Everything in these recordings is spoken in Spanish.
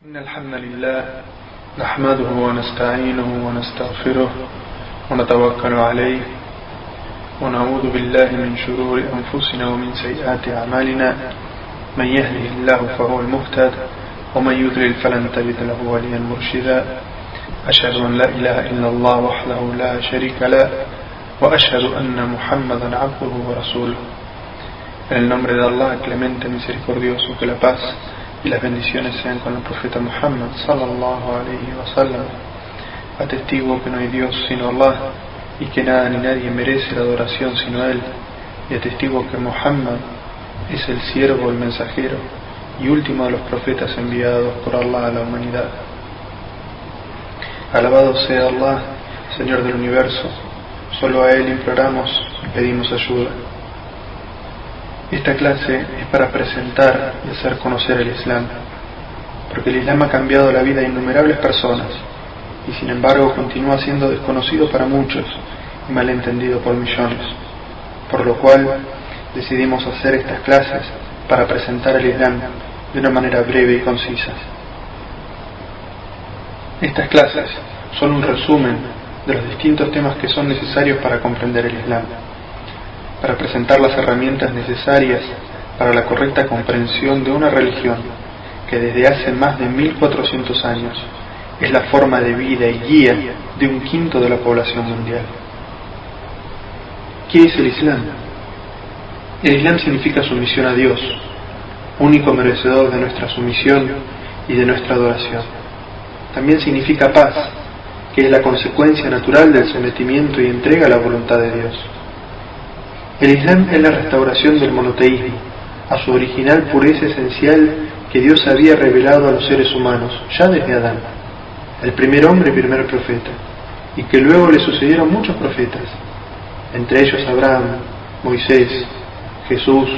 إن الحمد لله نحمده ونستعينه ونستغفره ونتوكل عليه ونعوذ بالله من شرور أنفسنا ومن سيئات أعمالنا من يهده الله فهو المهتد ومن يضلل فلن تجد له وليا مرشدا أشهد أن لا إله إلا الله وحده لا شريك له وأشهد أن محمدا عبده ورسوله. En el nombre de Allah, clemente, misericordioso, que la paz y las bendiciones sean con el profeta Muhammad sallallahu alayhi wa sallam. Atestigo que no hay Dios sino Allah y que nada ni nadie merece la adoración sino Él, y atestigo que Muhammad es el siervo, el mensajero y último de los profetas enviados por Allah a la humanidad. Alabado sea Allah, Señor del universo, solo a Él imploramos y pedimos ayuda. Esta clase es para presentar y hacer conocer el Islam, porque el Islam ha cambiado la vida de innumerables personas y sin embargo continúa siendo desconocido para muchos y malentendido por millones, por lo cual decidimos hacer estas clases para presentar el Islam de una manera breve y concisa. Estas clases son un resumen de los distintos temas que son necesarios para comprender el Islam, para presentar las herramientas necesarias para la correcta comprensión de una religión que desde hace más de 1400 años es la forma de vida y guía de un quinto de la población mundial. ¿Qué es el Islam? El Islam significa sumisión a Dios, único merecedor de nuestra sumisión y de nuestra adoración. También significa paz, que es la consecuencia natural del sometimiento y entrega a la voluntad de Dios. El Islam es la restauración del monoteísmo, a su original pureza esencial que Dios había revelado a los seres humanos, ya desde Adán, el primer hombre y primer profeta, y que luego le sucedieron muchos profetas, entre ellos Abraham, Moisés, Jesús,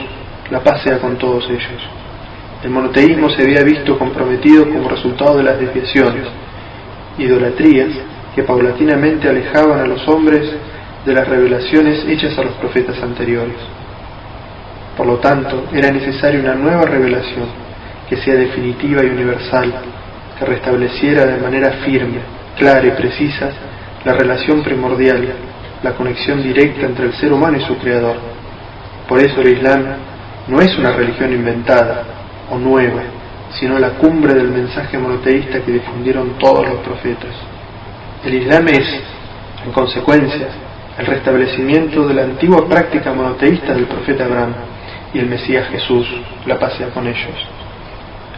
la paz sea con todos ellos. El monoteísmo se había visto comprometido como resultado de las desviaciones, idolatrías que paulatinamente alejaban a los hombres de las revelaciones hechas a los profetas anteriores. Por lo tanto, era necesaria una nueva revelación que sea definitiva y universal, que restableciera de manera firme, clara y precisa la relación primordial, la conexión directa entre el ser humano y su creador. Por eso el Islam no es una religión inventada o nueva, sino la cumbre del mensaje monoteísta que difundieron todos los profetas. El Islam es, en consecuencia, el restablecimiento de la antigua práctica monoteísta del profeta Abraham y el Mesías Jesús, la paz sea con ellos.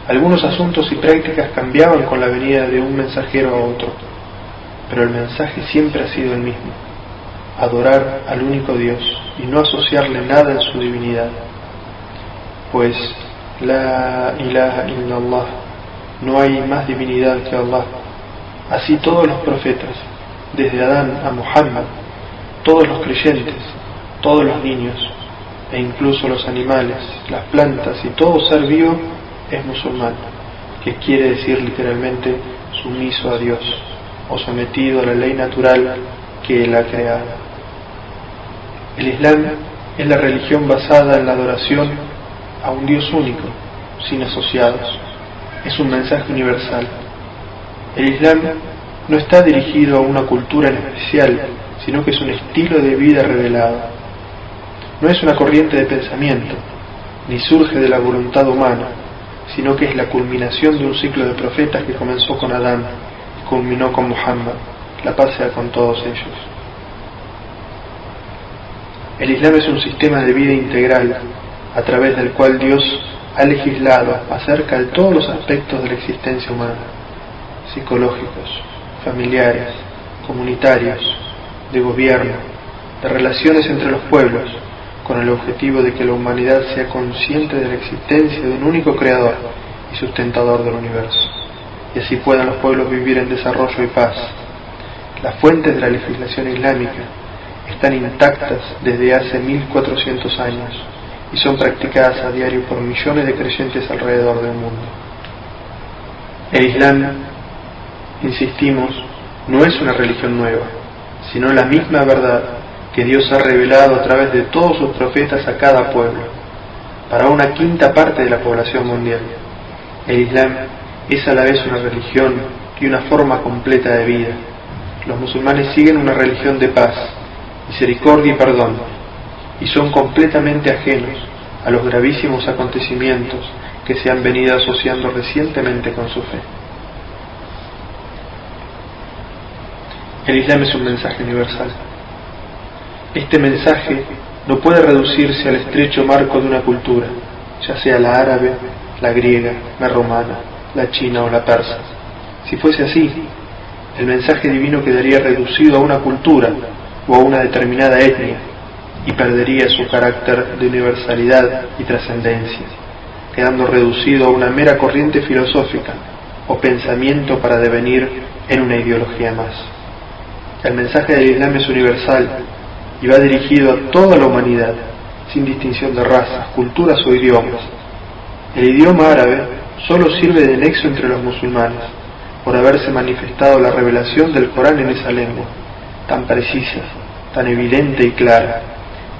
Algunos asuntos y prácticas cambiaban con la venida de un mensajero a otro, pero el mensaje siempre ha sido el mismo: adorar al único Dios y no asociarle nada en su divinidad. Pues la ilaha illallah, no hay más divinidad que Allah. Así todos los profetas, desde Adán a Muhammad, todos los creyentes, todos los niños, e incluso los animales, las plantas y todo ser vivo es musulmán, que quiere decir literalmente sumiso a Dios, o sometido a la ley natural que Él ha creado. El Islam es la religión basada en la adoración a un Dios único, sin asociados. Es un mensaje universal. El Islam no está dirigido a una cultura en especial, sino que es un estilo de vida revelado. No es una corriente de pensamiento, ni surge de la voluntad humana, sino que es la culminación de un ciclo de profetas que comenzó con Adán y culminó con Muhammad, la paz sea con todos ellos. El Islam es un sistema de vida integral, a través del cual Dios ha legislado acerca de todos los aspectos de la existencia humana, psicológicos, familiares, comunitarios, de gobierno, de relaciones entre los pueblos, con el objetivo de que la humanidad sea consciente de la existencia de un único creador y sustentador del universo, y así puedan los pueblos vivir en desarrollo y paz. Las fuentes de la legislación islámica están intactas desde hace 1400 años y son practicadas a diario por millones de creyentes alrededor del mundo. El Islam, insistimos, no es una religión nueva, sino la misma verdad que Dios ha revelado a través de todos sus profetas a cada pueblo, para una quinta parte de la población mundial. El Islam es a la vez una religión y una forma completa de vida. Los musulmanes siguen una religión de paz, misericordia y perdón, y son completamente ajenos a los gravísimos acontecimientos que se han venido asociando recientemente con su fe. El Islam es un mensaje universal. Este mensaje no puede reducirse al estrecho marco de una cultura, ya sea la árabe, la griega, la romana, la china o la persa. Si fuese así, el mensaje divino quedaría reducido a una cultura o a una determinada etnia y perdería su carácter de universalidad y trascendencia, quedando reducido a una mera corriente filosófica o pensamiento para devenir en una ideología más. El mensaje del Islam es universal y va dirigido a toda la humanidad, sin distinción de razas, culturas o idiomas. El idioma árabe solo sirve de nexo entre los musulmanes, por haberse manifestado la revelación del Corán en esa lengua, tan precisa, tan evidente y clara,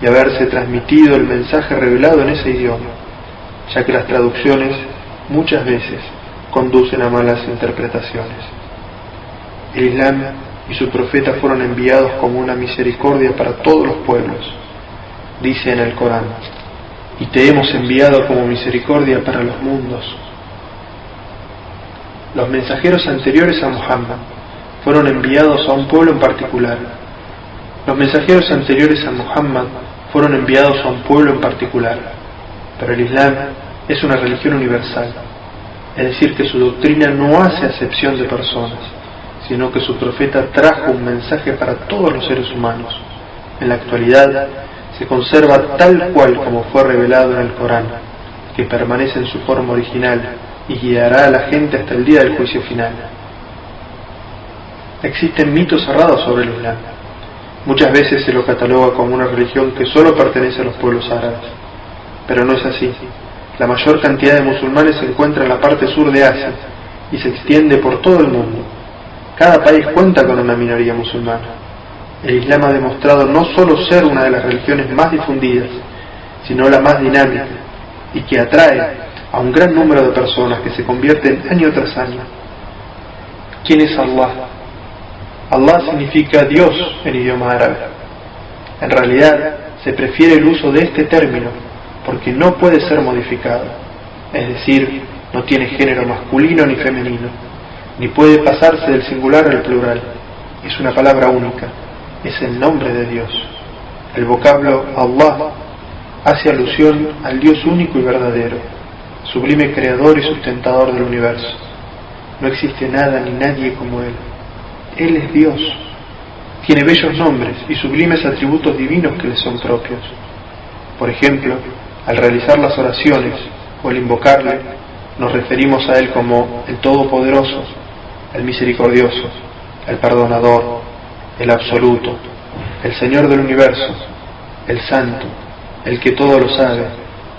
y haberse transmitido el mensaje revelado en ese idioma, ya que las traducciones muchas veces conducen a malas interpretaciones. El Islam y su profeta fueron enviados como una misericordia para todos los pueblos. Dice en el Corán: y te hemos enviado como misericordia para los mundos. Los mensajeros anteriores a Muhammad fueron enviados a un pueblo en particular. Los mensajeros anteriores a Muhammad fueron enviados a un pueblo en particular, pero el Islam es una religión universal, es decir, que su doctrina no hace acepción de personas, sino que su profeta trajo un mensaje para todos los seres humanos. En la actualidad se conserva tal cual como fue revelado en el Corán, que permanece en su forma original y guiará a la gente hasta el día del juicio final. Existen mitos cerrados sobre el Islam. Muchas veces se lo cataloga como una religión que solo pertenece a los pueblos árabes, pero no es así. La mayor cantidad de musulmanes se encuentra en la parte sur de Asia y se extiende por todo el mundo. Cada país cuenta con una minoría musulmana. El Islam ha demostrado no solo ser una de las religiones más difundidas, sino la más dinámica, y que atrae a un gran número de personas que se convierten año tras año. ¿Quién es Allah? Allah significa Dios en idioma árabe. En realidad, se prefiere el uso de este término porque no puede ser modificado, es decir, no tiene género masculino ni femenino, ni puede pasarse del singular al plural. Es una palabra única, es el nombre de Dios. El vocablo Allah hace alusión al Dios único y verdadero, sublime creador y sustentador del universo. No existe nada ni nadie como Él. Él es Dios. Tiene bellos nombres y sublimes atributos divinos que le son propios. Por ejemplo, al realizar las oraciones o al invocarle, nos referimos a Él como el Todopoderoso, el Misericordioso, el Perdonador, el Absoluto, el Señor del Universo, el Santo, el que todo lo sabe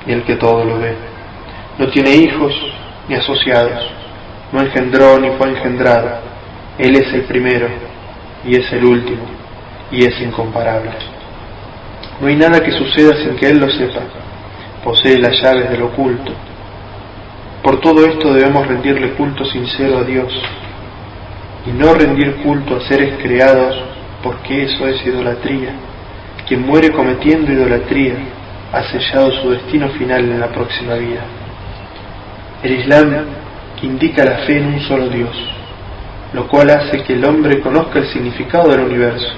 y el que todo lo ve. No tiene hijos ni asociados, no engendró ni fue engendrado. Él es el primero y es el último y es incomparable. No hay nada que suceda sin que Él lo sepa. Posee las llaves del oculto. Por todo esto debemos rendirle culto sincero a Dios y no rendir culto a seres creados, porque eso es idolatría. Quien muere cometiendo idolatría ha sellado su destino final en la próxima vida. El Islam indica la fe en un solo Dios, lo cual hace que el hombre conozca el significado del universo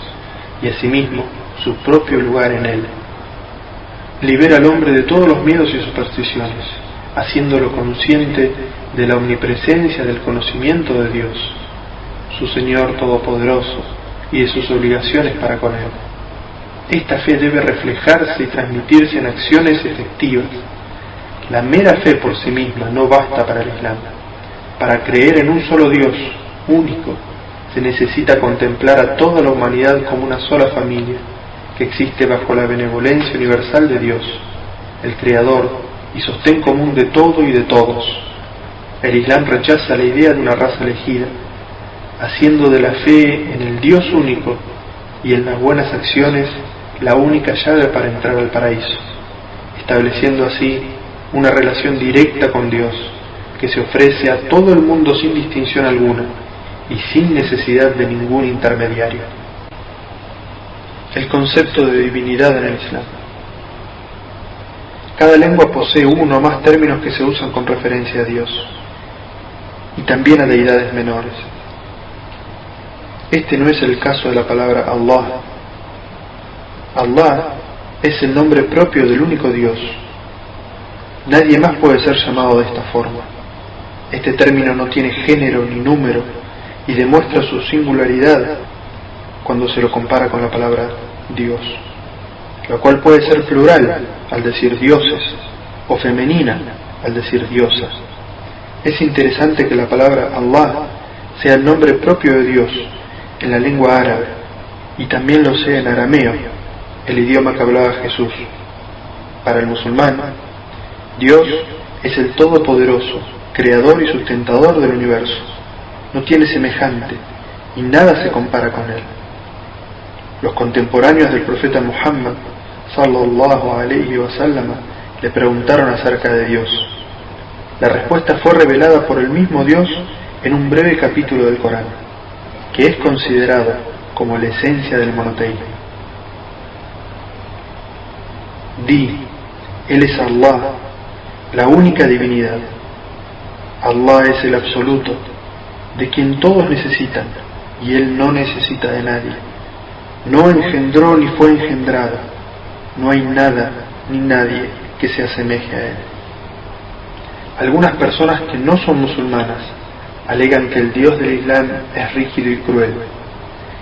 y asimismo su propio lugar en él. Libera al hombre de todos los miedos y supersticiones, haciéndolo consciente de la omnipresencia del conocimiento de Dios, su Señor Todopoderoso, y de sus obligaciones para con Él. Esta fe debe reflejarse y transmitirse en acciones efectivas. La mera fe por sí misma no basta para el Islam. Para creer en un solo Dios, único, se necesita contemplar a toda la humanidad como una sola familia, que existe bajo la benevolencia universal de Dios, el Creador y sostén común de todo y de todos. El Islam rechaza la idea de una raza elegida, haciendo de la fe en el Dios único y en las buenas acciones la única llave para entrar al paraíso, estableciendo así una relación directa con Dios, que se ofrece a todo el mundo sin distinción alguna y sin necesidad de ningún intermediario. El concepto de divinidad en el Islam. Cada lengua posee uno o más términos que se usan con referencia a Dios y también a deidades menores. Este no es el caso de la palabra Allah. Allah es el nombre propio del único Dios. Nadie más puede ser llamado de esta forma. Este término no tiene género ni número y demuestra su singularidad cuando se lo compara con la palabra Dios, la cual puede ser plural al decir dioses o femenina al decir diosas. Es interesante que la palabra Allah sea el nombre propio de Dios en la lengua árabe y también lo sea en arameo, el idioma que hablaba Jesús. Para el musulmán, Dios es el Todopoderoso, creador y sustentador del universo. No tiene semejante y nada se compara con él. Los contemporáneos del profeta Muhammad sallallahu alayhi wa sallam le preguntaron acerca de Dios. La respuesta fue revelada por el mismo Dios en un breve capítulo del Corán, que es considerado como la esencia del monoteísmo. Di, Él es Allah, la única divinidad. Allah es el absoluto, de quien todos necesitan, y Él no necesita de nadie. No engendró ni fue engendrado. No hay nada ni nadie que se asemeje a Él. Algunas personas que no son musulmanas alegan que el Dios del Islam es rígido y cruel,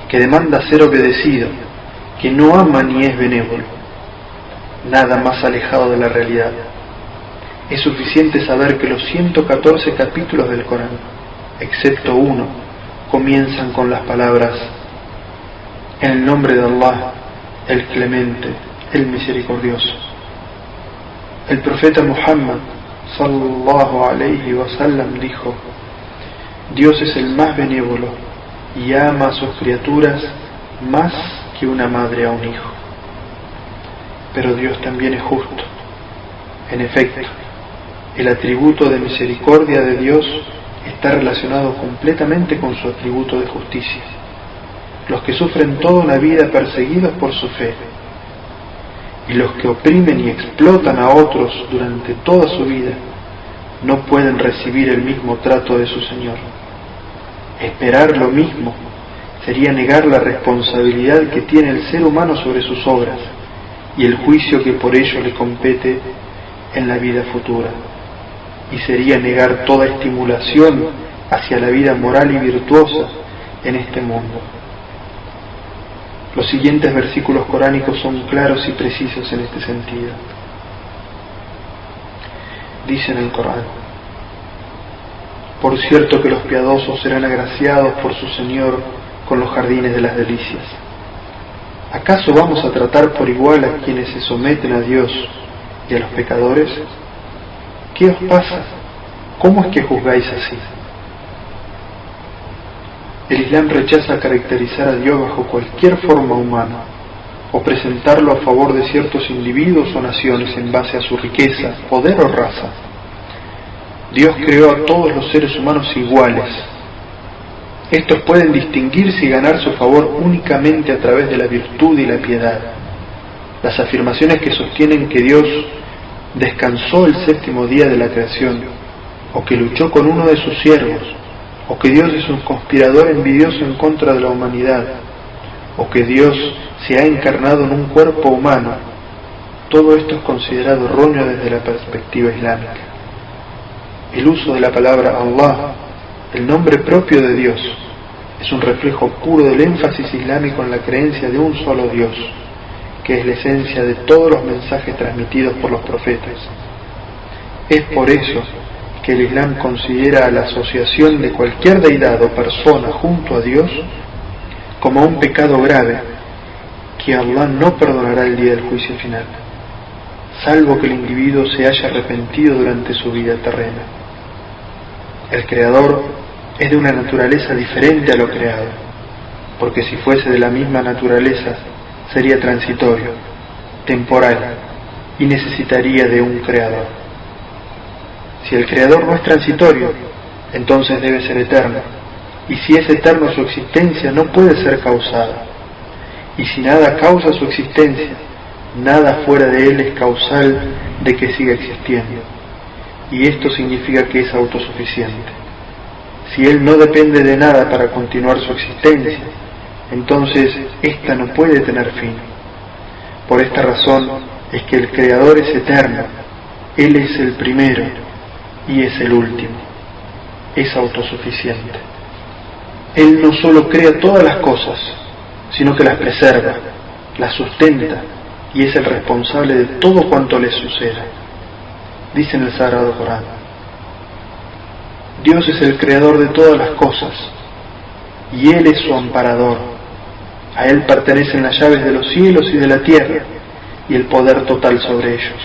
que demanda ser obedecido, que no ama ni es benévolo. Nada más alejado de la realidad. Es suficiente saber que los 114 capítulos del Corán, excepto uno, comienzan con las palabras: en el nombre de Allah, el Clemente, el Misericordioso. El profeta Muhammad sallallahu alayhi wa sallam dijo: Dios es el más benévolo y ama a sus criaturas más que una madre a un hijo. Pero Dios también es justo. En efecto, el atributo de misericordia de Dios está relacionado completamente con su atributo de justicia. Los que sufren toda una vida perseguidos por su fe y los que oprimen y explotan a otros durante toda su vida no pueden recibir el mismo trato de su Señor. Esperar lo mismo sería negar la responsabilidad que tiene el ser humano sobre sus obras y el juicio que por ello le compete en la vida futura, y sería negar toda estimulación hacia la vida moral y virtuosa en este mundo. Los siguientes versículos coránicos son claros y precisos en este sentido. Dice en el Corán: por cierto que los piadosos serán agraciados por su Señor con los jardines de las delicias. ¿Acaso vamos a tratar por igual a quienes se someten a Dios y a los pecadores? ¿Qué os pasa? ¿Cómo es que juzgáis así? El Islam rechaza caracterizar a Dios bajo cualquier forma humana o presentarlo a favor de ciertos individuos o naciones en base a su riqueza, poder o raza. Dios creó a todos los seres humanos iguales. Estos pueden distinguirse y ganar su favor únicamente a través de la virtud y la piedad. Las afirmaciones que sostienen que Dios descansó el séptimo día de la creación, o que luchó con uno de sus siervos, o que Dios es un conspirador envidioso en contra de la humanidad, o que Dios se ha encarnado en un cuerpo humano, todo esto es considerado erróneo desde la perspectiva islámica. El uso de la palabra Allah, el nombre propio de Dios, es un reflejo puro del énfasis islámico en la creencia de un solo Dios, que es la esencia de todos los mensajes transmitidos por los profetas. Es por eso que el Islam considera a la asociación de cualquier deidad o persona junto a Dios como un pecado grave que Allah no perdonará el día del juicio final, salvo que el individuo se haya arrepentido durante su vida terrena. El Creador es de una naturaleza diferente a lo creado, porque si fuese de la misma naturaleza sería transitorio, temporal y necesitaría de un Creador. Si el Creador no es transitorio, entonces debe ser eterno, y si es eterno su existencia no puede ser causada. Y si nada causa su existencia, nada fuera de él es causal de que siga existiendo, y esto significa que es autosuficiente. Si él no depende de nada para continuar su existencia, entonces ésta no puede tener fin. Por esta razón es que el Creador es eterno, Él es el primero y es el último, es autosuficiente. Él no solo crea todas las cosas, sino que las preserva, las sustenta y es el responsable de todo cuanto les suceda. Dice en el Sagrado Corán: Dios es el creador de todas las cosas y Él es su amparador. A Él pertenecen las llaves de los cielos y de la tierra y el poder total sobre ellos.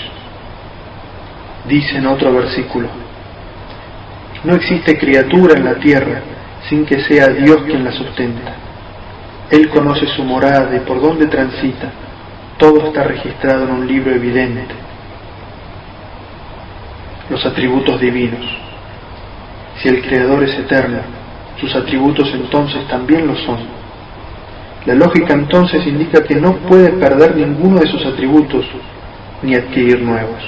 Dice en otro versículo: no existe criatura en la tierra sin que sea Dios quien la sustenta. Él conoce su morada y por dónde transita. Todo está registrado en un libro evidente. Los atributos divinos. Si el Creador es eterno, sus atributos entonces también lo son. La lógica entonces indica que no puede perder ninguno de sus atributos ni adquirir nuevos.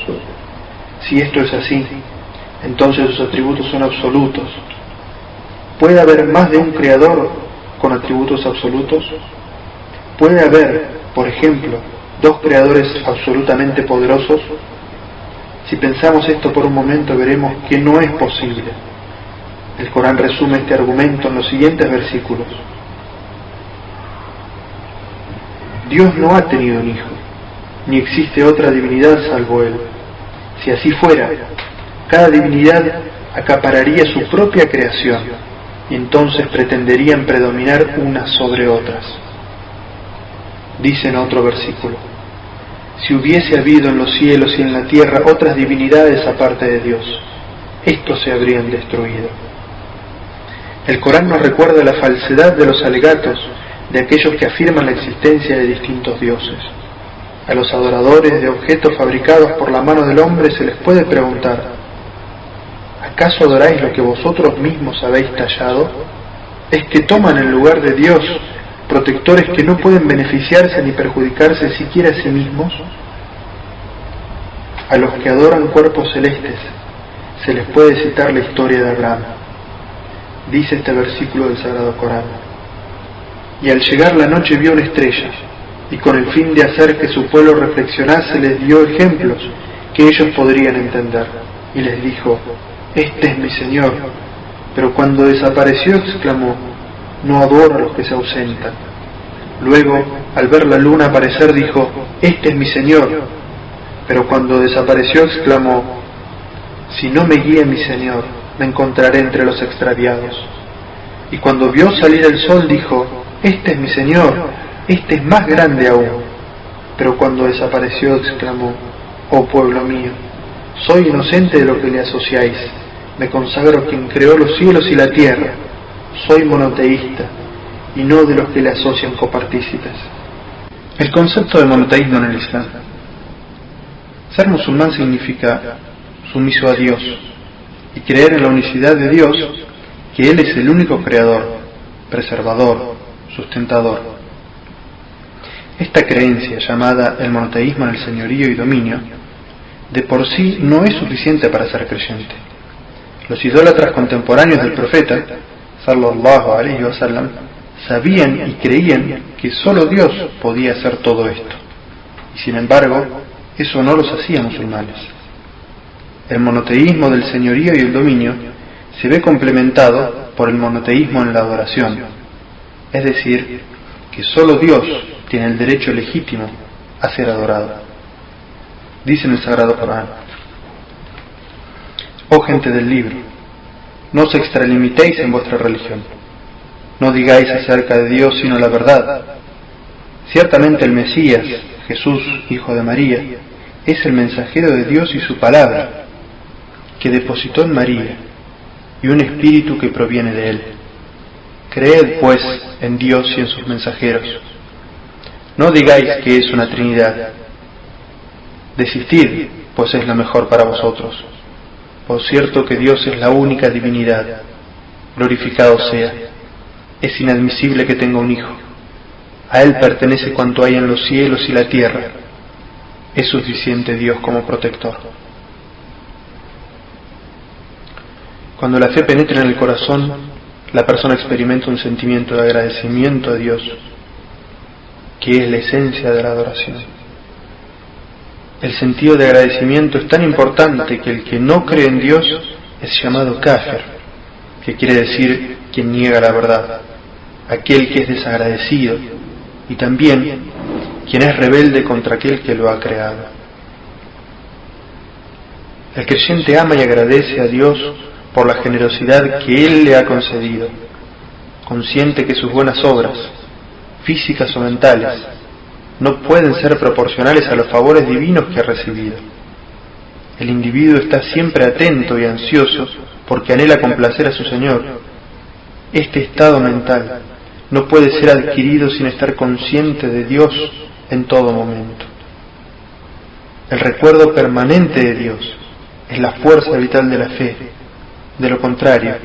Si esto es así, entonces sus atributos son absolutos. ¿Puede haber más de un Creador con atributos absolutos? ¿Puede haber, por ejemplo, dos creadores absolutamente poderosos? Si pensamos esto por un momento, veremos que no es posible. El Corán resume este argumento en los siguientes versículos. Dios no ha tenido un hijo, ni existe otra divinidad salvo Él. Si así fuera, cada divinidad acapararía su propia creación, y entonces pretenderían predominar unas sobre otras. Dice en otro versículo: si hubiese habido en los cielos y en la tierra otras divinidades aparte de Dios, estos se habrían destruido. El Corán nos recuerda la falsedad de los alegatos de aquellos que afirman la existencia de distintos dioses. A los adoradores de objetos fabricados por la mano del hombre se les puede preguntar: ¿acaso adoráis lo que vosotros mismos habéis tallado? ¿Es que toman en lugar de Dios protectores que no pueden beneficiarse ni perjudicarse siquiera a sí mismos? A los que adoran cuerpos celestes se les puede citar la historia de Abraham. Dice este versículo del Sagrado Corán: y al llegar la noche vio una estrella, y con el fin de hacer que su pueblo reflexionase les dio ejemplos que ellos podrían entender, y les dijo: este es mi Señor. Pero cuando desapareció exclamó: no adoro a los que se ausentan. Luego, al ver la luna aparecer, dijo: este es mi Señor. Pero cuando desapareció exclamó: si no me guía mi Señor, me encontraré entre los extraviados. Y cuando vio salir el sol dijo: este es mi Señor, este es más grande aún. Pero cuando desapareció exclamó: oh pueblo mío, soy inocente de lo que le asociáis, me consagro a quien creó los cielos y la tierra, soy monoteísta y no de los que le asocian copartícipes. El concepto de monoteísmo en el Islam. Ser musulmán significa sumiso a Dios y creer en la unicidad de Dios, que Él es el único creador, preservador, sustentador. Esta creencia, llamada el monoteísmo en el señorío y dominio, de por sí no es suficiente para ser creyente. Los idólatras contemporáneos del profeta, sallallahu alaihi wasallam, sabían y creían que solo Dios podía hacer todo esto, y sin embargo, eso no los hacía musulmanes. El monoteísmo del señorío y el dominio se ve complementado por el monoteísmo en la adoración, es decir, que solo Dios tiene el derecho legítimo a ser adorado. Dice en el Sagrado Corán: oh gente del libro, no os extralimitéis en vuestra religión, no digáis acerca de Dios sino la verdad. Ciertamente el Mesías, Jesús, hijo de María, es el mensajero de Dios y su palabra, que depositó en María, y un espíritu que proviene de él. Creed pues en Dios y en sus mensajeros. No digáis que es una Trinidad. Desistid, pues es lo mejor para vosotros. Por cierto que Dios es la única divinidad, glorificado sea. Es inadmisible que tenga un hijo. A Él pertenece cuanto hay en los cielos y la tierra. Es suficiente Dios como protector. Cuando la fe penetra en el corazón, la persona experimenta un sentimiento de agradecimiento a Dios, que es la esencia de la adoración. El sentido de agradecimiento es tan importante que el que no cree en Dios es llamado kafir, que quiere decir quien niega la verdad, aquel que es desagradecido, y también quien es rebelde contra aquel que lo ha creado. El creyente ama y agradece a Dios por la generosidad que Él le ha concedido, consciente que sus buenas obras, físicas o mentales, no pueden ser proporcionales a los favores divinos que ha recibido. El individuo está siempre atento y ansioso porque anhela complacer a su Señor. Este estado mental no puede ser adquirido sin estar consciente de Dios en todo momento. El recuerdo permanente de Dios es la fuerza vital de la fe. De lo contrario,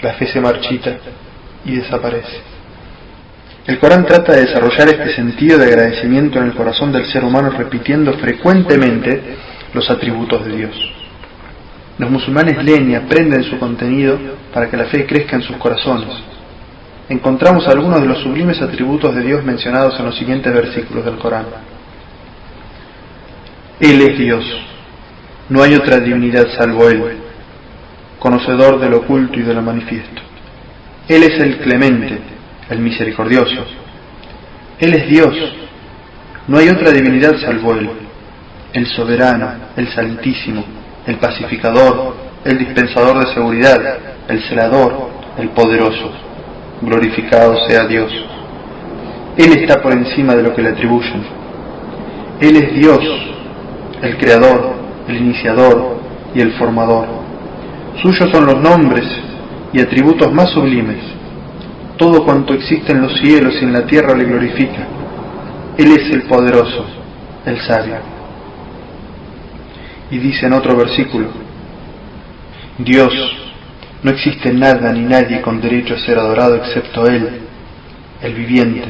la fe se marchita y desaparece. El Corán trata de desarrollar este sentido de agradecimiento en el corazón del ser humano repitiendo frecuentemente los atributos de Dios. Los musulmanes leen y aprenden su contenido para que la fe crezca en sus corazones. Encontramos algunos de los sublimes atributos de Dios mencionados en los siguientes versículos del Corán. Él es Dios, no hay otra divinidad salvo Él, conocedor de lo oculto y de lo manifiesto. Él es el clemente, el misericordioso. Él es Dios, no hay otra divinidad salvo Él, el soberano, el santísimo, el pacificador, el dispensador de seguridad, el celador, el poderoso. Glorificado sea Dios. Él está por encima de lo que le atribuyen. Él es Dios, el creador, el iniciador y el formador. Suyos son los nombres y atributos más sublimes. Todo cuanto existe en los cielos y en la tierra le glorifica. Él es el poderoso, el sabio. Y dice en otro versículo, Dios, no existe nada ni nadie con derecho a ser adorado excepto Él, el viviente.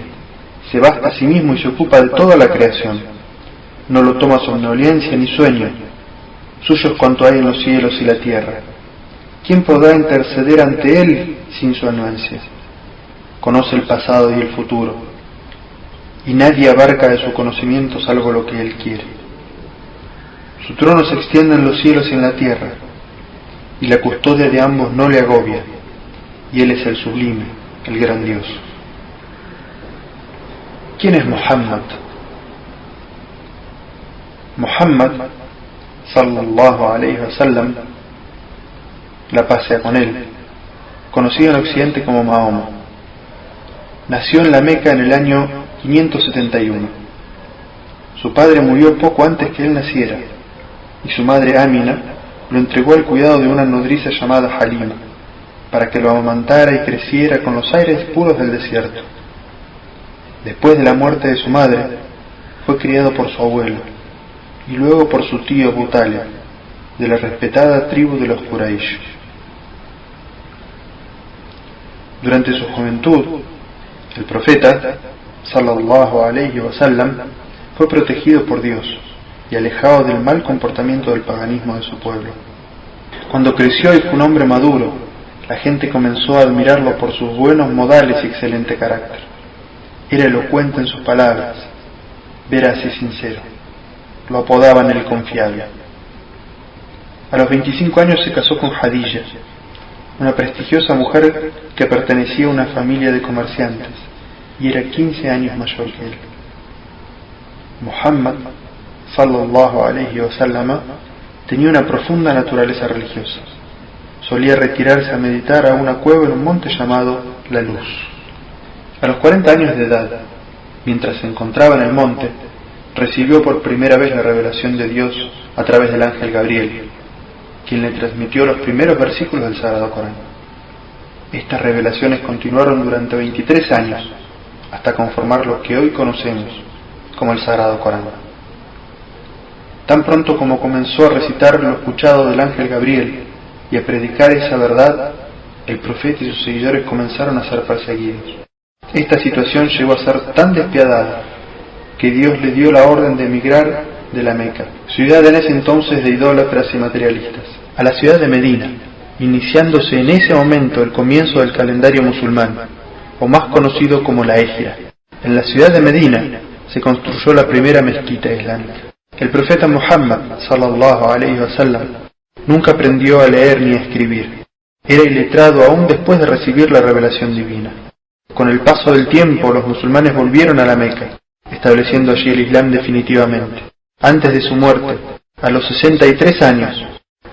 Se basta a sí mismo y se ocupa de toda la creación. No lo toma somnolencia ni sueño. Suyo es cuanto hay en los cielos y la tierra. ¿Quién podrá interceder ante Él sin su anuencia? Conoce el pasado y el futuro, y nadie abarca de su conocimiento salvo lo que Él quiere. Su trono se extiende en los cielos y en la tierra, y la custodia de ambos no le agobia, y Él es el sublime, el grandioso. ¿Quién es Muhammad? Muhammad, sallallahu alayhi wa sallam, la paz sea con él, conocido en Occidente como Mahoma. Nació en la Meca en el año 571. Su padre murió poco antes que él naciera, y su madre Amina lo entregó al cuidado de una nodriza llamada Halima, para que lo amamantara y creciera con los aires puros del desierto. Después de la muerte de su madre, fue criado por su abuelo, y luego por su tío Abu Talib, de la respetada tribu de los Quraysh. Durante su juventud, el profeta, sallallahu alayhi wa sallam, fue protegido por Dios y alejado del mal comportamiento del paganismo de su pueblo. Cuando creció y fue un hombre maduro, la gente comenzó a admirarlo por sus buenos modales y excelente carácter. Era elocuente en sus palabras, veraz y sincero. Lo apodaban el confiable. A los 25 años se casó con Hadilla, una prestigiosa mujer que pertenecía a una familia de comerciantes y era 15 años mayor que él. Muhammad, sallallahu alayhi wa sallam, tenía una profunda naturaleza religiosa. Solía retirarse a meditar a una cueva en un monte llamado La Luz. A los 40 años de edad, mientras se encontraba en el monte, recibió por primera vez la revelación de Dios a través del ángel Gabriel, quien le transmitió los primeros versículos del Sagrado Corán. Estas revelaciones continuaron durante 23 años, hasta conformar lo que hoy conocemos como el Sagrado Corán. Tan pronto como comenzó a recitar lo escuchado del ángel Gabriel y a predicar esa verdad, el profeta y sus seguidores comenzaron a ser perseguidos. Esta situación llegó a ser tan despiadada que Dios le dio la orden de emigrar de la Meca, ciudad en ese entonces de idólatras y materialistas, a la ciudad de Medina, iniciándose en ese momento el comienzo del calendario musulmán, o más conocido como la Égira. En la ciudad de Medina se construyó la primera mezquita islámica. El profeta Muhammad sallallahu alaihi wasallam nunca aprendió a leer ni a escribir. Era iletrado aún después de recibir la revelación divina. Con el paso del tiempo, los musulmanes volvieron a la Meca, estableciendo allí el Islam definitivamente. Antes de su muerte, a los 63 años,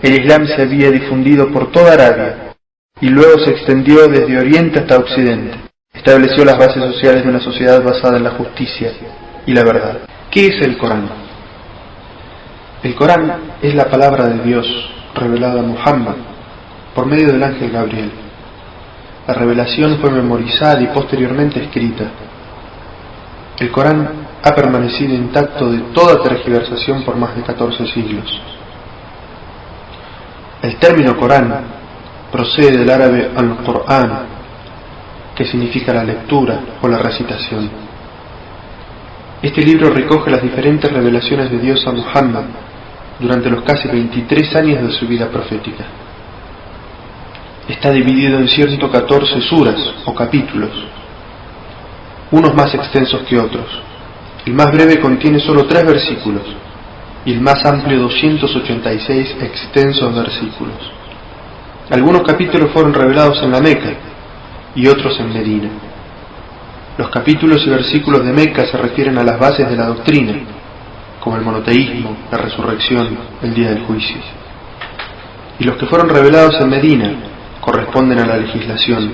el Islam se había difundido por toda Arabia y luego se extendió desde Oriente hasta Occidente. Estableció las bases sociales de una sociedad basada en la justicia y la verdad. ¿Qué es el Corán? El Corán es la palabra de Dios revelada a Muhammad por medio del ángel Gabriel. La revelación fue memorizada y posteriormente escrita. El Corán ha permanecido intacto de toda tergiversación por más de 14 siglos. El término Corán procede del árabe al-Qur'an, que significa la lectura o la recitación. Este libro recoge las diferentes revelaciones de Dios a Muhammad durante los casi 23 años de su vida profética. Está dividido en 114 suras o capítulos, unos más extensos que otros. El más breve contiene solo 3 versículos y el más amplio 286 extensos versículos. Algunos capítulos fueron revelados en la Meca y otros en Medina. Los capítulos y versículos de Meca se refieren a las bases de la doctrina, como el monoteísmo, la resurrección, el día del juicio. Y los que fueron revelados en Medina corresponden a la legislación,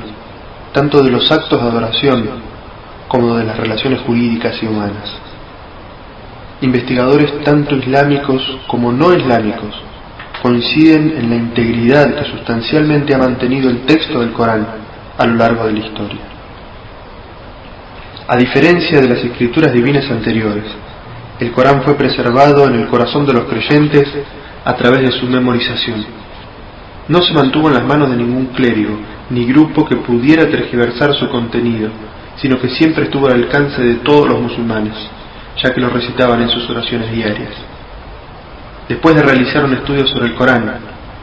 tanto de los actos de adoración como de las relaciones jurídicas y humanas. Investigadores tanto islámicos como no islámicos coinciden en la integridad que sustancialmente ha mantenido el texto del Corán a lo largo de la historia. A diferencia de las escrituras divinas anteriores, el Corán fue preservado en el corazón de los creyentes a través de su memorización. No se mantuvo en las manos de ningún clérigo ni grupo que pudiera tergiversar su contenido, sino que siempre estuvo al alcance de todos los musulmanes, ya que lo recitaban en sus oraciones diarias. Después de realizar un estudio sobre el Corán,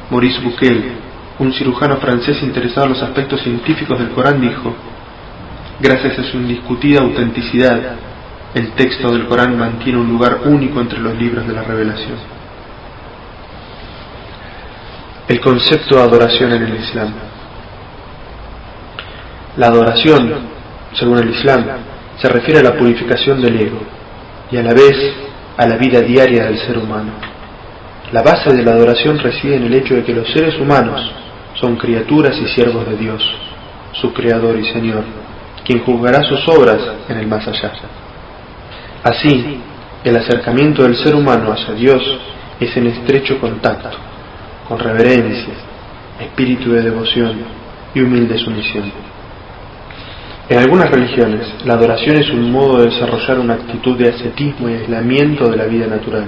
Maurice Bucaille, un cirujano francés interesado en los aspectos científicos del Corán, dijo: gracias a su indiscutida autenticidad, el texto del Corán mantiene un lugar único entre los libros de la revelación. El concepto de adoración en el Islam. La adoración, según el Islam, se refiere a la purificación del ego y a la vez a la vida diaria del ser humano. La base de la adoración reside en el hecho de que los seres humanos son criaturas y siervos de Dios, su Creador y Señor, quien juzgará sus obras en el más allá. Así, el acercamiento del ser humano hacia Dios es en estrecho contacto, con reverencia, espíritu de devoción y humilde sumisión. En algunas religiones, la adoración es un modo de desarrollar una actitud de ascetismo y aislamiento de la vida natural.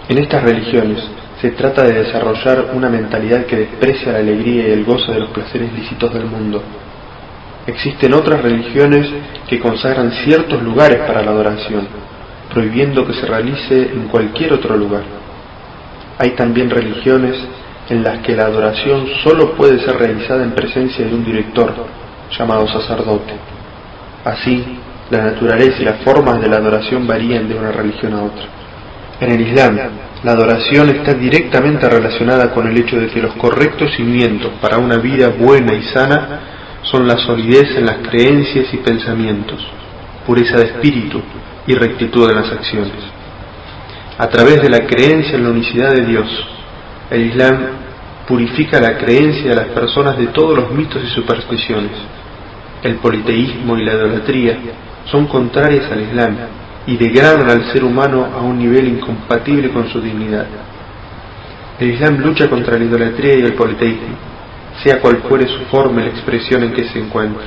En estas religiones se trata de desarrollar una mentalidad que desprecia la alegría y el goce de los placeres lícitos del mundo. Existen otras religiones que consagran ciertos lugares para la adoración, prohibiendo que se realice en cualquier otro lugar. Hay también religiones en las que la adoración solo puede ser realizada en presencia de un director, llamado sacerdote. Así, la naturaleza y las formas de la adoración varían de una religión a otra. En el Islam, la adoración está directamente relacionada con el hecho de que los correctos cimientos para una vida buena y sana son la solidez en las creencias y pensamientos, pureza de espíritu y rectitud en las acciones. A través de la creencia en la unicidad de Dios, el Islam purifica la creencia de las personas de todos los mitos y supersticiones. El politeísmo y la idolatría son contrarias al Islam y degradan al ser humano a un nivel incompatible con su dignidad. El Islam lucha contra la idolatría y el politeísmo, sea cual fuere su forma y la expresión en que se encuentre.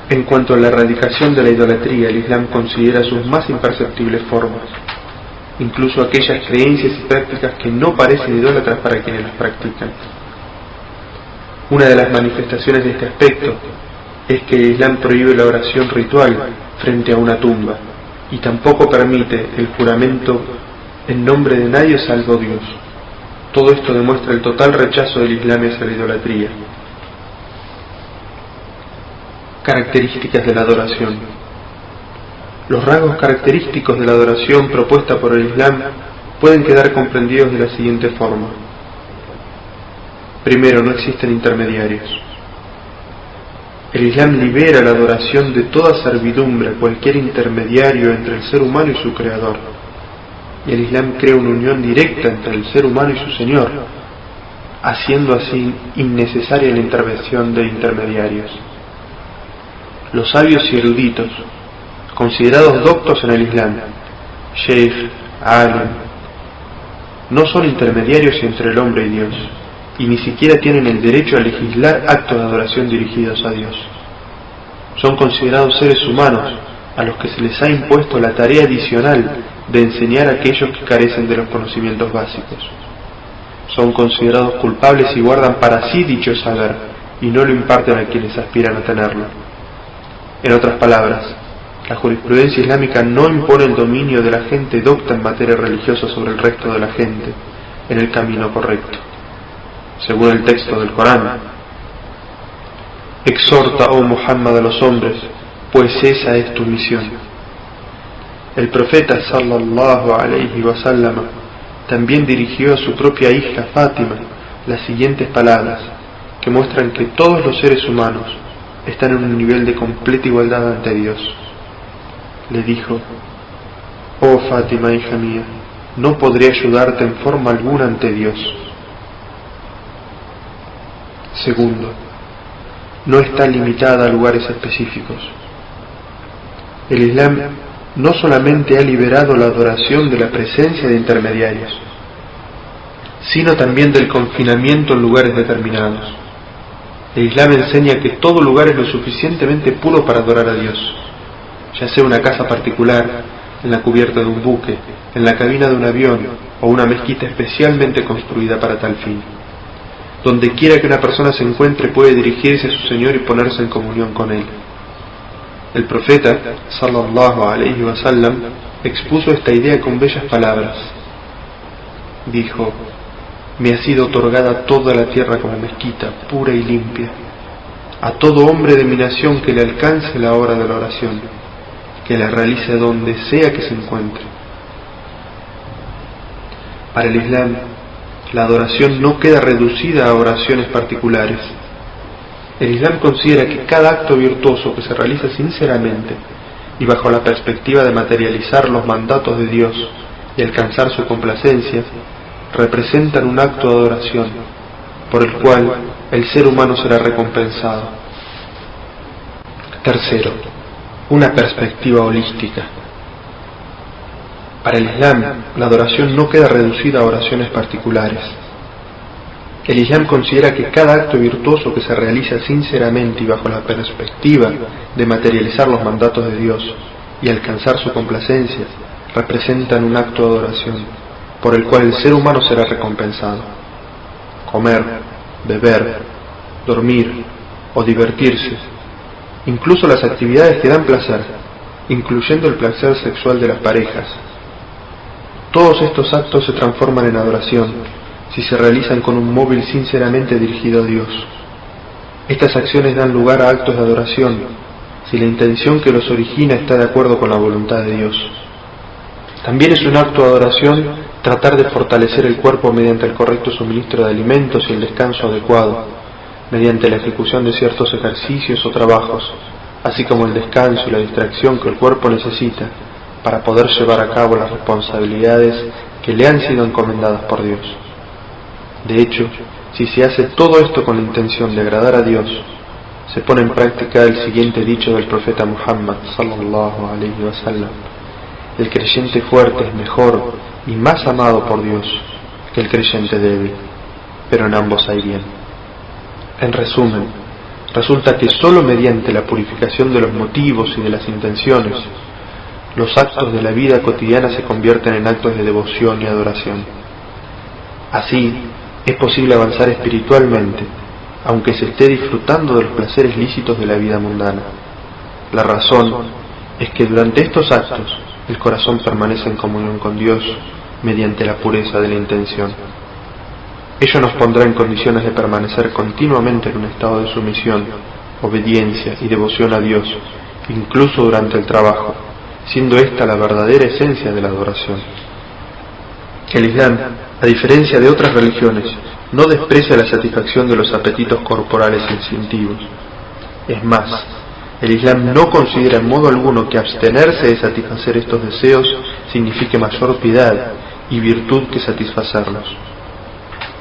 En cuanto a la erradicación de la idolatría, el Islam considera sus más imperceptibles formas: incluso aquellas creencias y prácticas que no parecen idólatras para quienes las practican. Una de las manifestaciones de este aspecto es que el Islam prohíbe la oración ritual frente a una tumba y tampoco permite el juramento en nombre de nadie salvo Dios. Todo esto demuestra el total rechazo del Islam hacia la idolatría. Características de la adoración. Los rasgos característicos de la adoración propuesta por el Islam pueden quedar comprendidos de la siguiente forma. Primero, no existen intermediarios. El Islam libera la adoración de toda servidumbre a cualquier intermediario entre el ser humano y su Creador. Y el Islam crea una unión directa entre el ser humano y su Señor, haciendo así innecesaria la intervención de intermediarios. Los sabios y eruditos, considerados doctos en el Islam, sheikh, alim, no son intermediarios entre el hombre y Dios, y ni siquiera tienen el derecho a legislar actos de adoración dirigidos a Dios. Son considerados seres humanos a los que se les ha impuesto la tarea adicional de enseñar a aquellos que carecen de los conocimientos básicos. Son considerados culpables y guardan para sí dicho saber, y no lo imparten a quienes aspiran a tenerlo. En otras palabras, la jurisprudencia islámica no impone el dominio de la gente docta en materia religiosa sobre el resto de la gente en el camino correcto. Según el texto del Corán, exhorta, oh Muhammad, a los hombres, pues esa es tu misión. El profeta sallallahu alayhi wa sallam también dirigió a su propia hija Fátima las siguientes palabras que muestran que todos los seres humanos están en un nivel de completa igualdad ante Dios. Le dijo: oh Fátima, hija mía, no podré ayudarte en forma alguna ante Dios. Segundo, no está limitada a lugares específicos. El Islam no solamente ha liberado la adoración de la presencia de intermediarios, sino también del confinamiento en lugares determinados. El Islam enseña que todo lugar es lo suficientemente puro para adorar a Dios, ya sea una casa particular, en la cubierta de un buque, en la cabina de un avión o una mezquita especialmente construida para tal fin. Donde quiera que una persona se encuentre puede dirigirse a su Señor y ponerse en comunión con Él. El profeta sallallahu alayhi wa sallam expuso esta idea con bellas palabras. Dijo: me ha sido otorgada toda la tierra como mezquita, pura y limpia, a todo hombre de mi nación que le alcance la hora de la oración, que la realice donde sea que se encuentre. Para el Islam, la adoración no queda reducida a oraciones particulares. El Islam considera que cada acto virtuoso que se realiza sinceramente y bajo la perspectiva de materializar los mandatos de Dios y alcanzar su complacencia, representan un acto de adoración por el cual el ser humano será recompensado. Tercero, una perspectiva holística. Para el Islam, la adoración no queda reducida a oraciones particulares. El Islam considera que cada acto virtuoso que se realiza sinceramente y bajo la perspectiva de materializar los mandatos de Dios y alcanzar su complacencia, representan un acto de adoración por el cual el ser humano será recompensado. Comer, beber, dormir o divertirse, incluso las actividades que dan placer, incluyendo el placer sexual de las parejas. Todos estos actos se transforman en adoración si se realizan con un móvil sinceramente dirigido a Dios. Estas acciones dan lugar a actos de adoración si la intención que los origina está de acuerdo con la voluntad de Dios. También es un acto de adoración tratar de fortalecer el cuerpo mediante el correcto suministro de alimentos y el descanso adecuado, mediante la ejecución de ciertos ejercicios o trabajos, así como el descanso y la distracción que el cuerpo necesita para poder llevar a cabo las responsabilidades que le han sido encomendadas por Dios. De hecho, si se hace todo esto con la intención de agradar a Dios, se pone en práctica el siguiente dicho del profeta Muhammad sallallahu alayhi wa sallam: el creyente fuerte es mejor y más amado por Dios que el creyente débil, pero en ambos hay bien. En resumen, resulta que solo mediante la purificación de los motivos y de las intenciones los actos de la vida cotidiana se convierten en actos de devoción y adoración. Así, es posible avanzar espiritualmente, aunque se esté disfrutando de los placeres lícitos de la vida mundana. La razón es que durante estos actos el corazón permanece en comunión con Dios mediante la pureza de la intención. Ello nos pondrá en condiciones de permanecer continuamente en un estado de sumisión, obediencia y devoción a Dios, incluso durante el trabajo, siendo esta la verdadera esencia de la adoración. El Islam, a diferencia de otras religiones, no desprecia la satisfacción de los apetitos corporales instintivos. Es más, el Islam no considera en modo alguno que abstenerse de satisfacer estos deseos signifique mayor piedad y virtud que satisfacerlos.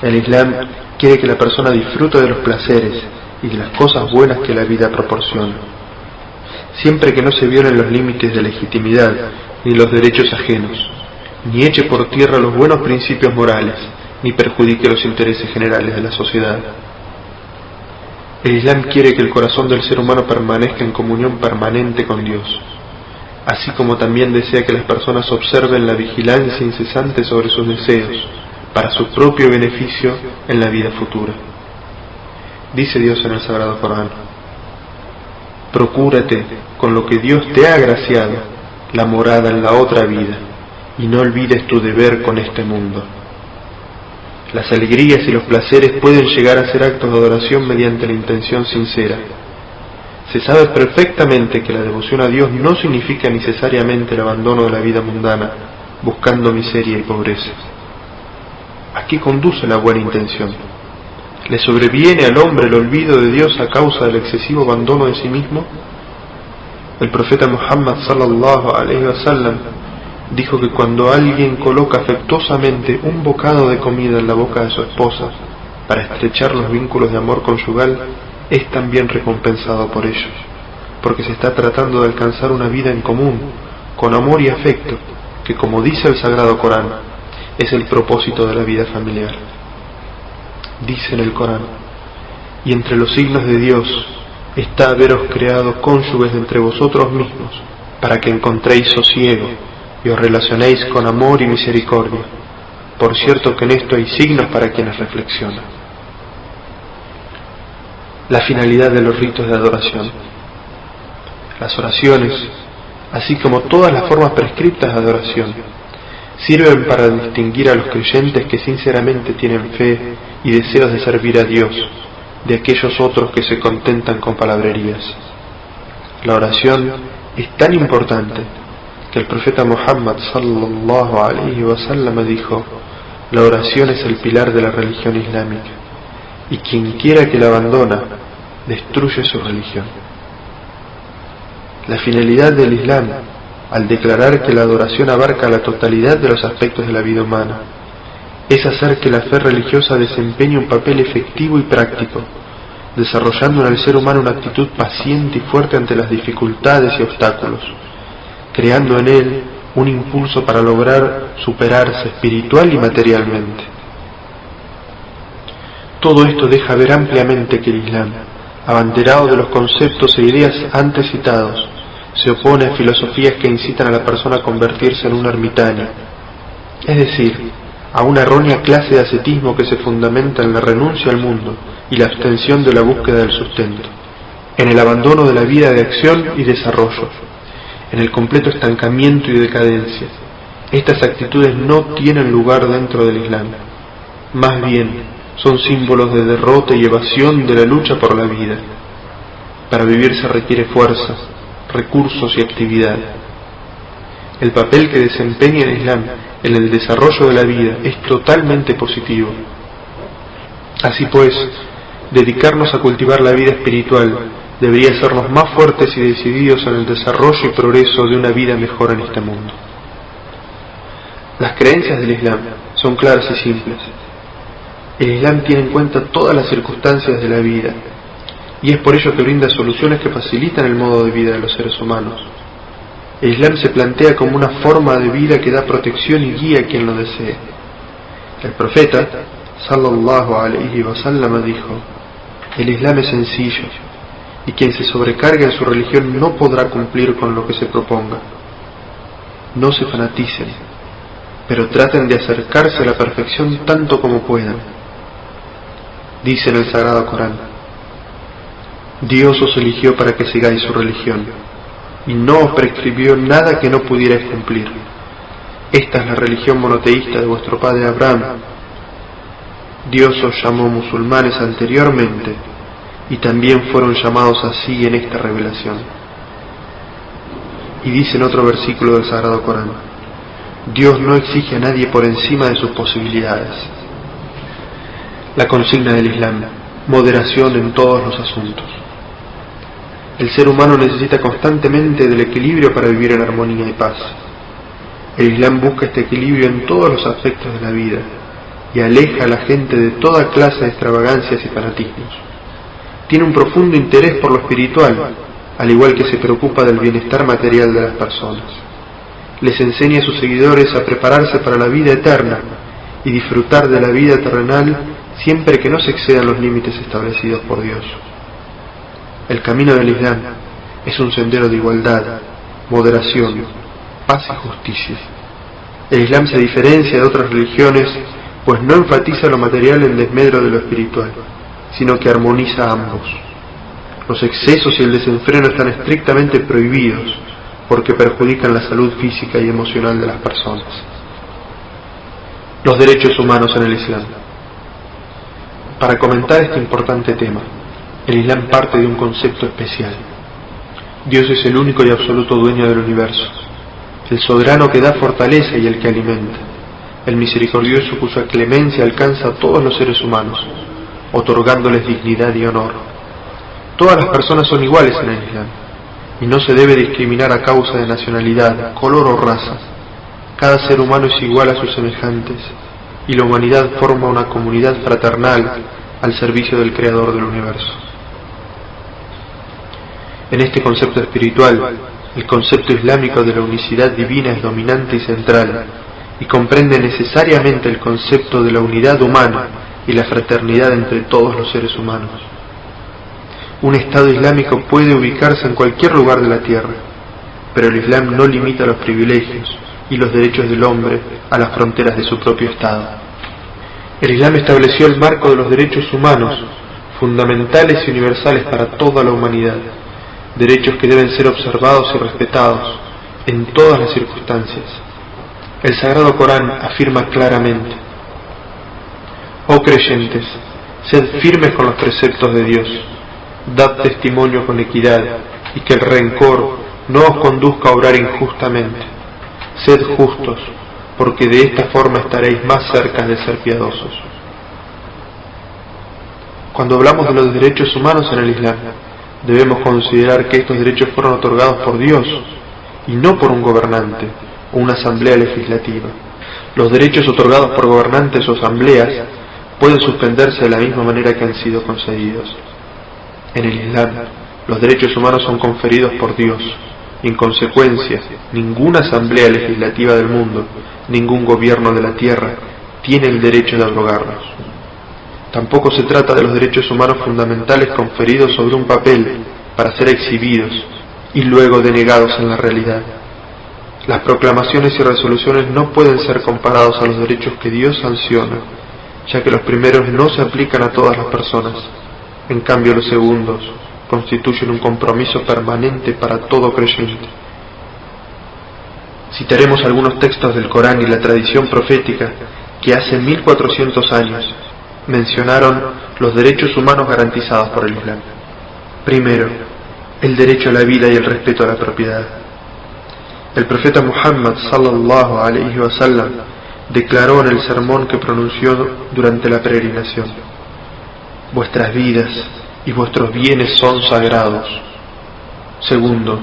El Islam quiere que la persona disfrute de los placeres y de las cosas buenas que la vida proporciona, siempre que no se violen los límites de legitimidad ni los derechos ajenos, ni eche por tierra los buenos principios morales, ni perjudique los intereses generales de la sociedad. El Islam quiere que el corazón del ser humano permanezca en comunión permanente con Dios, así como también desea que las personas observen la vigilancia incesante sobre sus deseos, para su propio beneficio en la vida futura. Dice Dios en el Sagrado Corán: procúrate con lo que Dios te ha agraciado la morada en la otra vida, y no olvides tu deber con este mundo. Las alegrías y los placeres pueden llegar a ser actos de adoración mediante la intención sincera. Se sabe perfectamente que la devoción a Dios no significa necesariamente el abandono de la vida mundana, buscando miseria y pobreza. ¿A qué conduce la buena intención? ¿Le sobreviene al hombre el olvido de Dios a causa del excesivo abandono de sí mismo? El profeta Muhammad sallallahu alaihi wasallam dijo que cuando alguien coloca afectuosamente un bocado de comida en la boca de su esposa para estrechar los vínculos de amor conyugal, es también recompensado por ello, porque se está tratando de alcanzar una vida en común, con amor y afecto, que, como dice el Sagrado Corán, es el propósito de la vida familiar. Dice en el Corán: y entre los signos de Dios está haberos creado cónyuges entre vosotros mismos, para que encontréis sosiego y os relacionéis con amor y misericordia. Por cierto que en esto hay signos para quienes reflexionan. La finalidad de los ritos de adoración. Las oraciones, así como todas las formas prescriptas de adoración, sirven para distinguir a los creyentes que sinceramente tienen fe y deseos de servir a Dios de aquellos otros que se contentan con palabrerías. La oración es tan importante que el profeta Muhammad sallallahu alaihi wasallam dijo: la oración es el pilar de la religión islámica, y quien quiera que la abandona destruye su religión. La finalidad del Islam, al declarar que la adoración abarca la totalidad de los aspectos de la vida humana, es hacer que la fe religiosa desempeñe un papel efectivo y práctico, desarrollando en el ser humano una actitud paciente y fuerte ante las dificultades y obstáculos, creando en él un impulso para lograr superarse espiritual y materialmente. Todo esto deja ver ampliamente que el Islam, abanderado de los conceptos e ideas antes citados, se opone a filosofías que incitan a la persona a convertirse en un ermitaño, es decir, a una errónea clase de ascetismo que se fundamenta en la renuncia al mundo y la abstención de la búsqueda del sustento, en el abandono de la vida de acción y desarrollo, en el completo estancamiento y decadencia. Estas actitudes no tienen lugar dentro del Islam, más bien son símbolos de derrota y evasión de la lucha por la vida. Para vivir se requiere fuerza, recursos y actividad. El papel que desempeña el Islam en el desarrollo de la vida es totalmente positivo. Así pues, dedicarnos a cultivar la vida espiritual debería hacernos más fuertes y decididos en el desarrollo y progreso de una vida mejor en este mundo. Las creencias del Islam son claras y simples. El Islam tiene en cuenta todas las circunstancias de la vida, y es por ello que brinda soluciones que facilitan el modo de vida de los seres humanos. El Islam se plantea como una forma de vida que da protección y guía a quien lo desee. El profeta sallallahu alaihi wasallam dijo: el Islam es sencillo, y quien se sobrecargue en su religión no podrá cumplir con lo que se proponga. no se fanaticen, pero traten de acercarse a la perfección tanto como puedan. Dice en el Sagrado Corán: Dios os eligió para que sigáis su religión, y no os prescribió nada que no pudierais cumplir. Esta es la religión monoteísta de vuestro padre Abraham. Dios os llamó musulmanes anteriormente, y también fueron llamados así en esta revelación. Y dice en otro versículo del Sagrado Corán: Dios no exige a nadie por encima de sus posibilidades. La consigna del Islam: moderación en todos los asuntos. El ser humano necesita constantemente del equilibrio para vivir en armonía y paz. El Islam busca este equilibrio en todos los aspectos de la vida y aleja a la gente de toda clase de extravagancias y fanatismos. Tiene un profundo interés por lo espiritual, al igual que se preocupa del bienestar material de las personas. Les enseña a sus seguidores a prepararse para la vida eterna y disfrutar de la vida terrenal siempre que no se excedan los límites establecidos por Dios. El camino del Islam es un sendero de igualdad, moderación, paz y justicia. El Islam se diferencia de otras religiones, pues no enfatiza lo material en desmedro de lo espiritual, sino que armoniza ambos. Los excesos y el desenfreno están estrictamente prohibidos, porque perjudican la salud física y emocional de las personas. Los derechos humanos en el Islam. Para comentar este importante tema, el Islam parte de un concepto especial. Dios es el único y absoluto dueño del universo, el soberano que da fortaleza y el que alimenta, el misericordioso cuya clemencia alcanza a todos los seres humanos, otorgándoles dignidad y honor. Todas las personas son iguales en el Islam, y no se debe discriminar a causa de nacionalidad, color o raza. Cada ser humano es igual a sus semejantes, y la humanidad forma una comunidad fraternal al servicio del Creador del universo. En este concepto espiritual, el concepto islámico de la unicidad divina es dominante y central, y comprende necesariamente el concepto de la unidad humana y la fraternidad entre todos los seres humanos. Un Estado islámico puede ubicarse en cualquier lugar de la tierra, pero el Islam no limita los privilegios y los derechos del hombre a las fronteras de su propio Estado. El Islam estableció el marco de los derechos humanos, fundamentales y universales para toda la humanidad, derechos que deben ser observados y respetados en todas las circunstancias. El Sagrado Corán afirma claramente: Oh creyentes, sed firmes con los preceptos de Dios, dad testimonio con equidad, y que el rencor no os conduzca a obrar injustamente. Sed justos, porque de esta forma estaréis más cerca de ser piadosos. Cuando hablamos de los derechos humanos en el Islam, debemos considerar que estos derechos fueron otorgados por Dios, y no por un gobernante o una asamblea legislativa. Los derechos otorgados por gobernantes o asambleas pueden suspenderse de la misma manera que han sido concedidos. En el Islam, los derechos humanos son conferidos por Dios, y en consecuencia, ninguna asamblea legislativa del mundo, ningún gobierno de la tierra, tiene el derecho de abrogarlos. Tampoco se trata de los derechos humanos fundamentales conferidos sobre un papel para ser exhibidos y luego denegados en la realidad. Las proclamaciones y resoluciones no pueden ser comparados a los derechos que Dios sanciona, ya que los primeros no se aplican a todas las personas. En cambio, los segundos constituyen un compromiso permanente para todo creyente. Citaremos algunos textos del Corán y la tradición profética que hace 1400 años mencionaron los derechos humanos garantizados por el Islam. Primero, el derecho a la vida y el respeto a la propiedad. El profeta Muhammad sallallahu alaihi wasallam declaró en el sermón que pronunció durante la peregrinación: vuestras vidas y vuestros bienes son sagrados. Segundo,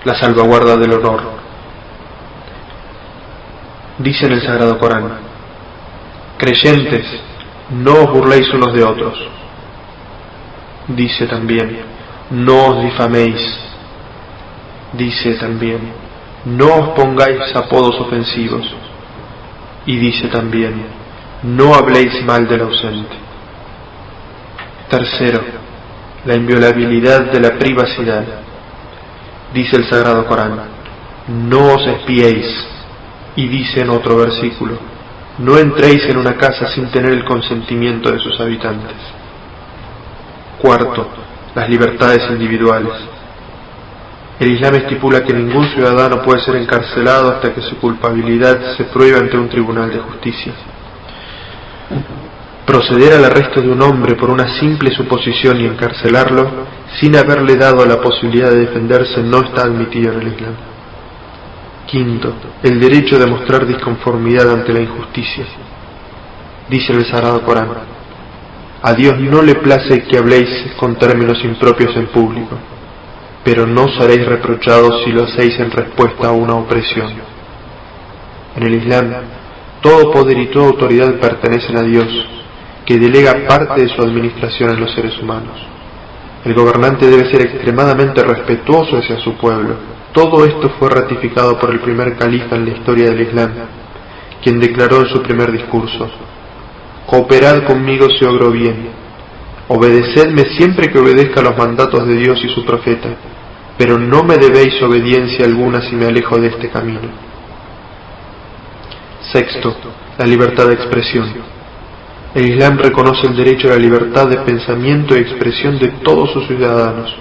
la salvaguarda del honor. Dice en el Sagrado Corán: creyentes, no os burléis unos de otros. Dice también: no os difaméis. Dice también: no os pongáis apodos ofensivos. Y dice también: no habléis mal del ausente. Tercero, la inviolabilidad de la privacidad. Dice el Sagrado Corán: no os espiéis. Y dice en otro versículo, no entréis en una casa sin tener el consentimiento de sus habitantes. Cuarto, las libertades individuales. El Islam estipula que ningún ciudadano puede ser encarcelado hasta que su culpabilidad se pruebe ante un tribunal de justicia. Proceder al arresto de un hombre por una simple suposición y encarcelarlo sin haberle dado la posibilidad de defenderse no está admitido en el Islam. Quinto, el derecho de mostrar disconformidad ante la injusticia. Dice el Sagrado Corán, a Dios no le place que habléis con términos impropios en público, pero no seréis reprochados si lo hacéis en respuesta a una opresión. En el Islam, todo poder y toda autoridad pertenecen a Dios, que delega parte de su administración en los seres humanos. El gobernante debe ser extremadamente respetuoso hacia su pueblo. Todo esto fue ratificado por el primer califa en la historia del Islam, quien declaró en su primer discurso, cooperad conmigo si obro bien, obedecedme siempre que obedezca los mandatos de Dios y su profeta, pero no me debéis obediencia alguna si me alejo de este camino. Sexto, la libertad de expresión. El Islam reconoce el derecho a la libertad de pensamiento y expresión de todos sus ciudadanos,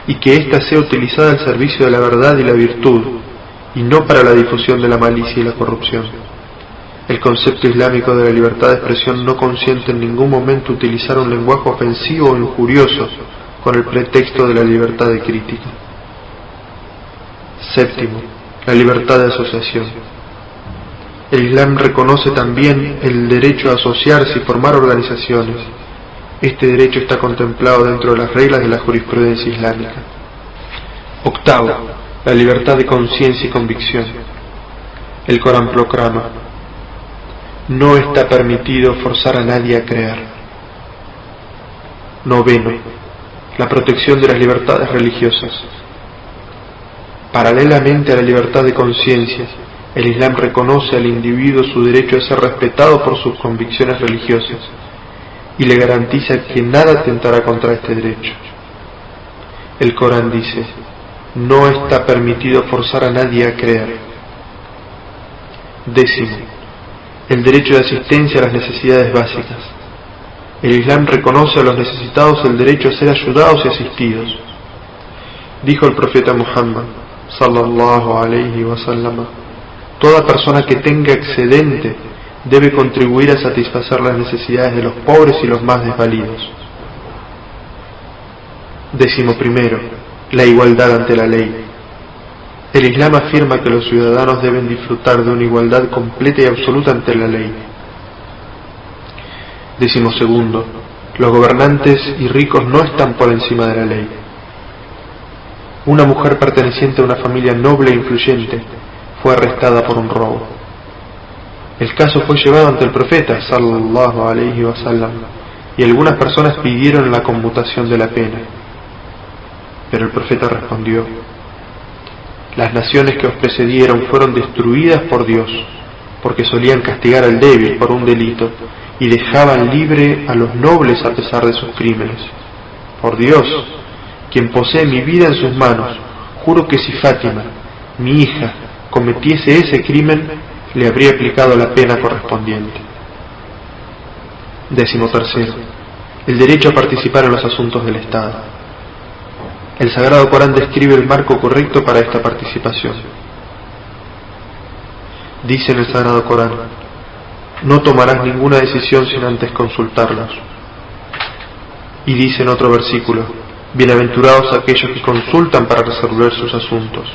y que ésta sea utilizada al servicio de la verdad y la virtud, y no para la difusión de la malicia y la corrupción. El concepto islámico de la libertad de expresión no consiente en ningún momento utilizar un lenguaje ofensivo o injurioso con el pretexto de la libertad de crítica. Séptimo, la libertad de asociación. El Islam reconoce también el derecho a asociarse y formar organizaciones. Este derecho está contemplado dentro de las reglas de la jurisprudencia islámica. Octavo, la libertad de conciencia y convicción. El Corán proclama, no está permitido forzar a nadie a creer. Noveno, la protección de las libertades religiosas. Paralelamente a la libertad de conciencia, el Islam reconoce al individuo su derecho a ser respetado por sus convicciones religiosas y le garantiza que nada atentará contra este derecho. El Corán dice, no está permitido forzar a nadie a creer. Décimo, el derecho de asistencia a las necesidades básicas. El Islam reconoce a los necesitados el derecho a ser ayudados y asistidos. Dijo el profeta Muhammad, sallallahu alayhi wa sallam, toda persona que tenga excedente debe contribuir a satisfacer las necesidades de los pobres y los más desvalidos. Décimo primero, la igualdad ante la ley. El Islam afirma que los ciudadanos deben disfrutar de una igualdad completa y absoluta ante la ley. Décimo segundo, los gobernantes y ricos no están por encima de la ley. Una mujer perteneciente a una familia noble e influyente fue arrestada por un robo. El caso fue llevado ante el profeta sallallahu alayhi wa sallam y algunas personas pidieron la conmutación de la pena. Pero el profeta respondió, las naciones que os precedieron fueron destruidas por Dios, porque solían castigar al débil por un delito y dejaban libre a los nobles a pesar de sus crímenes. Por Dios, quien posee mi vida en sus manos, juro que si Fátima, mi hija, cometiese ese crimen, le habría aplicado la pena correspondiente. Décimo tercero, el derecho a participar en los asuntos del Estado. El Sagrado Corán describe el marco correcto para esta participación. Dice en el Sagrado Corán, no tomarás ninguna decisión sin antes consultarlos. Y dice en otro versículo, bienaventurados aquellos que consultan para resolver sus asuntos.